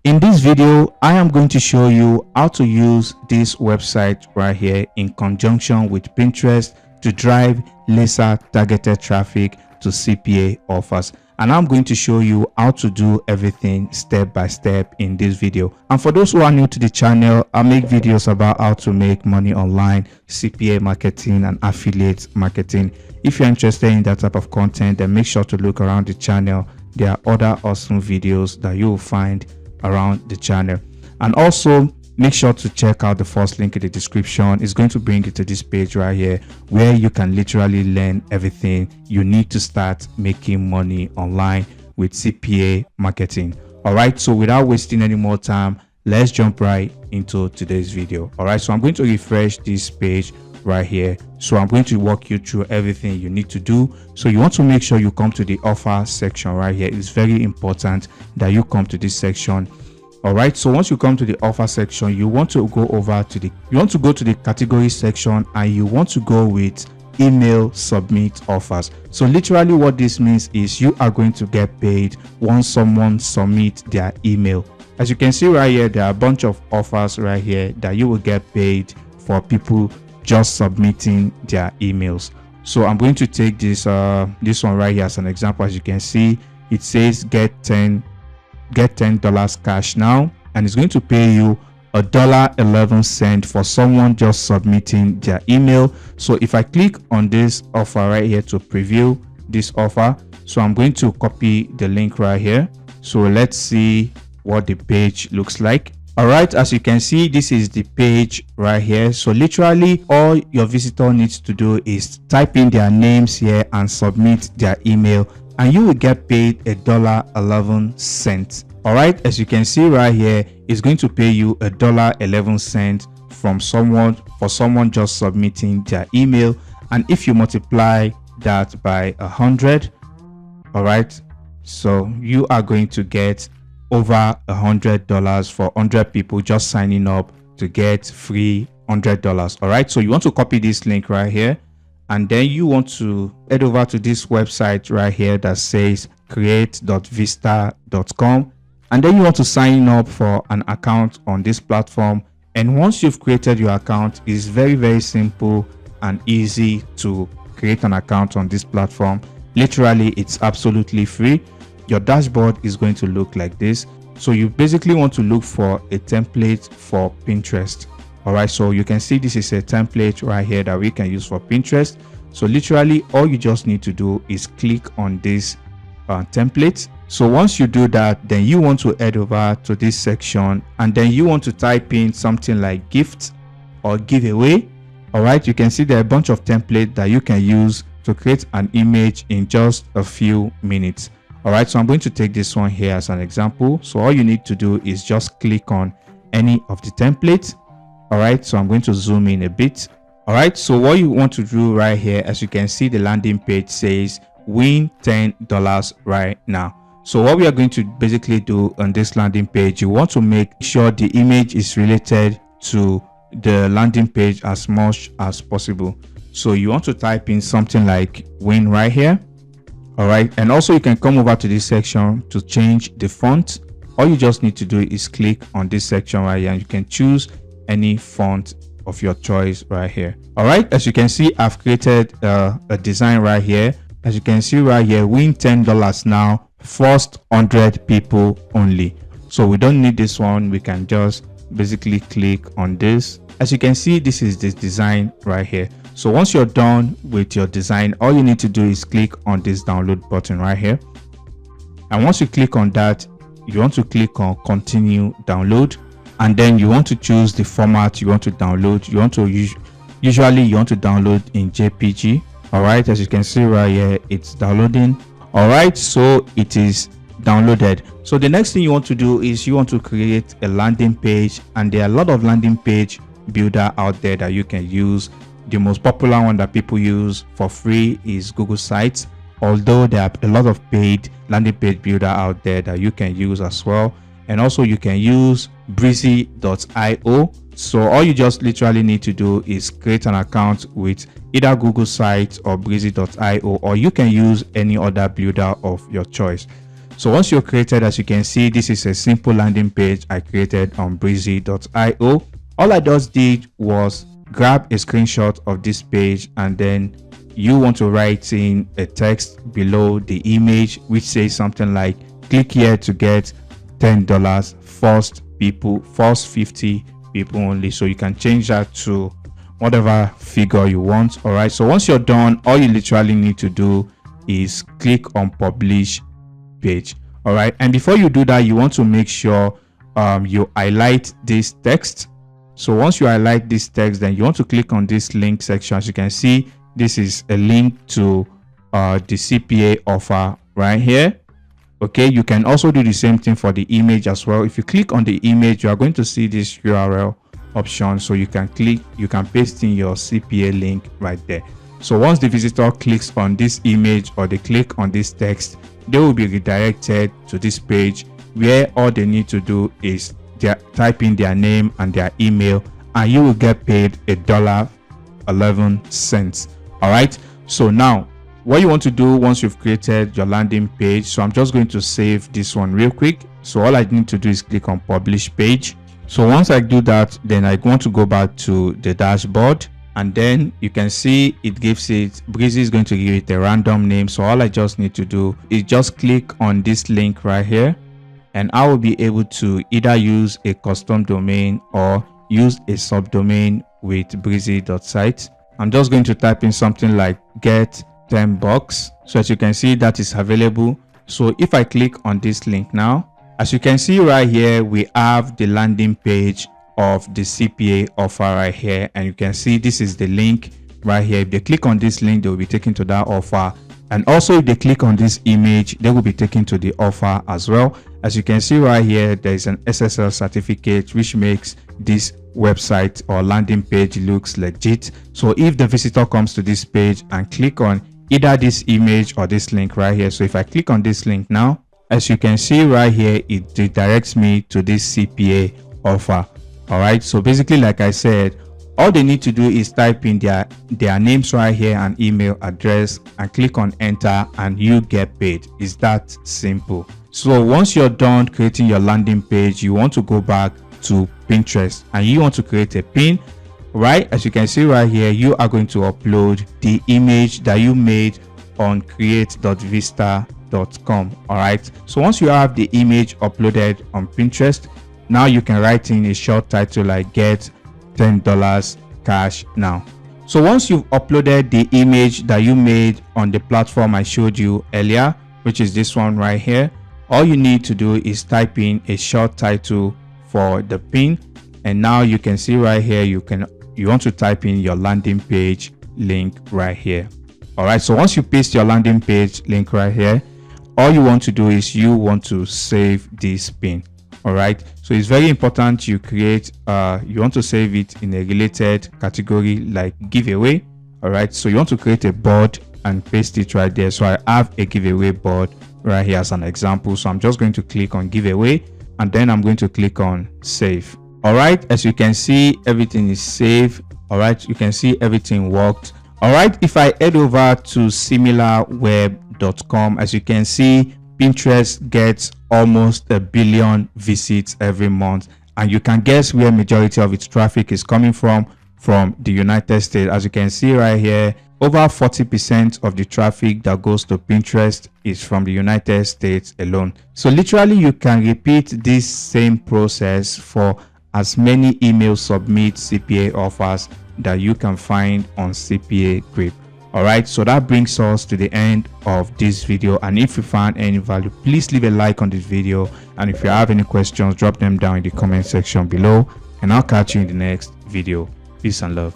In this video, I am going to show you how to use this website right here in conjunction with Pinterest to drive laser targeted traffic to CPA offers. And I'm going to show you how to do everything step by step in this video. And for those who are new to the channel, I make videos about how to make money online, CPA marketing and affiliate marketing. If you're interested in that type of content, then make sure to look around the channel. There are other awesome videos that you will find around the channel. And also make sure to check out the first link in the description. It's going to bring you to this page right here where you can literally learn everything you need to start making money online with CPA marketing. All right, so without wasting any more time, let's jump right into today's video. All right, so I'm going to refresh this page right here. So I'm going to walk you through everything you need to do. So you want to make sure you come to the offer section right here. It's very important that you come to this section. All right, so once you come to the offer section, you want to go over to the category section, and you want to go with email submit offers. So literally what this means is you are going to get paid once someone submit their email. As you can see right here, there are a bunch of offers right here that you will get paid for people just submitting their emails. So I'm going to take this one right here as an example. As you can see, it says get $10 cash now, and it's going to pay you $1.11 for someone just submitting their email. So if I click on this offer right here to preview this offer, so I'm going to copy the link right here. So let's see what the page looks like. All right, as you can see, this is the page right here. So literally all your visitor needs to do is type in their names here and submit their email, and you will get paid $1.11. All right, as you can see right here, it's going to pay you $1.11 for someone just submitting their email. And if you multiply that by 100, all right, so you are going to get over $100 for 100 people just signing up to get free $100. All right, so you want to copy this link right here, and then you want to head over to this website right here that says create.vista.com, and then you want to sign up for an account on this platform. And once you've created your account, it's very simple and easy to create an account on this platform. Literally, it's absolutely free. Your dashboard is going to look like this. So you basically want to look for a template for Pinterest. All right, so you can see this is a template right here that we can use for Pinterest. So literally all you just need to do is click on this template. So once you do that, then you want to head over to this section, and then you want to type in something like gift or giveaway. All right, you can see there are a bunch of templates that you can use to create an image in just a few minutes. All right, so I'm going to take this one here as an example. So all you need to do is just click on any of the templates. All right, so I'm going to zoom in a bit. All right, so what you want to do right here, as you can see, the landing page says win $10 right now. So what we are going to basically do on this landing page, you want to make sure the image is related to the landing page as much as possible. So you want to type in something like win right here. All right, and also you can come over to this section to change the font. All you just need to do is click on this section right here, and you can choose any font of your choice right here. All right, as you can see, I've created a design right here. As you can see right here, win $10 now, first 100 people only. So we don't need this one. We can just basically click on this. As you can see, this is the design right here. So once you're done with your design, all you need to do is click on this download button right here. And once you click on that, you want to click on continue download, and then you want to choose the format you want to download. You want to usually you want to download in JPG. All right, as you can see right here, it's downloading. All right, so it is downloaded. So the next thing you want to do is you want to create a landing page, and there are a lot of landing page builder out there that you can use. The most popular one that people use for free is Google Sites, although there are a lot of paid landing page builder out there that you can use as well. And also you can use breezy.io. So all you just literally need to do is create an account with either Google Sites or breezy.io, or you can use any other builder of your choice. So once you're created, as you can see, this is a simple landing page I created on breezy.io. All I just did was grab a screenshot of this page, and then you want to write in a text below the image which says something like, click here to get $10 first 50 people only. So you can change that to whatever figure you want. All right, so once you're done, all you literally need to do is click on publish page. All right, and before you do that, you want to make sure you highlight this text. So once you highlight this text, then you want to click on this link section. As you can see, this is a link to the CPA offer right here. Okay, you can also do the same thing for the image as well. If you click on the image, you are going to see this URL option, so you can paste in your CPA link right there. So once the visitor clicks on this image or they click on this text, they will be redirected to this page where all they need to do is type in their name and their email, and you will get paid $1.11. All right, so now what you want to do once you've created your landing page, so I'm just going to save this one real quick. So all I need to do is click on publish page. So once I do that, then I want to go back to the dashboard, and then you can see it gives it, Breezy is going to give it a random name. So all I just need to do is just click on this link right here, and I will be able to either use a custom domain or use a subdomain with breezy.site. I'm just going to type in something like get $10. So as you can see, that is available. So if I click on this link now, as you can see right here, we have the landing page of the CPA offer right here, and you can see this is the link right here. If they click on this link, they will be taken to that offer, and also if they click on this image, they will be taken to the offer as well. As you can see right here, there is an SSL certificate which makes this website or landing page looks legit. So if the visitor comes to this page and click on either this image or this link right here, so if I click on this link now, as you can see right here, it redirects me to this CPA offer. All right, so basically, like I said, all they need to do is type in their names right here and email address and click on enter, and you get paid. It's that simple. So once you're done creating your landing page, you want to go back to Pinterest and you want to create a pin. Right, as you can see right here, you are going to upload the image that you made on create.vista.com. all right, so once you have the image uploaded on Pinterest, now you can write in a short title like get $10 cash now. So once you've uploaded the image that you made on the platform I showed you earlier, which is this one right here, all you need to do is type in a short title for the pin, and now you can see right here, you want to type in your landing page link right here. All right, so once you paste your landing page link right here, all you want to do is you want to save this pin. All right, so it's very important you want to save it in a related category like giveaway. All right, so you want to create a board and paste it right there. So I have a giveaway board right here as an example. So I'm just going to click on giveaway, and then I'm going to click on save. All right, as you can see, everything is saved. All right, you can see everything worked. All right, if I head over to similarweb.com, as you can see, Pinterest gets almost 1 billion visits every month, and you can guess where majority of its traffic is coming from the United States. As you can see right here, over 40% of the traffic that goes to Pinterest is from the United States alone. So literally, you can repeat this same process for as many email submit CPA offers that you can find on CPA Grip. All right, so that brings us to the end of this video, and if you found any value, please leave a like on this video, and if you have any questions, drop them down in the comment section below, and I'll catch you in the next video. Peace and love.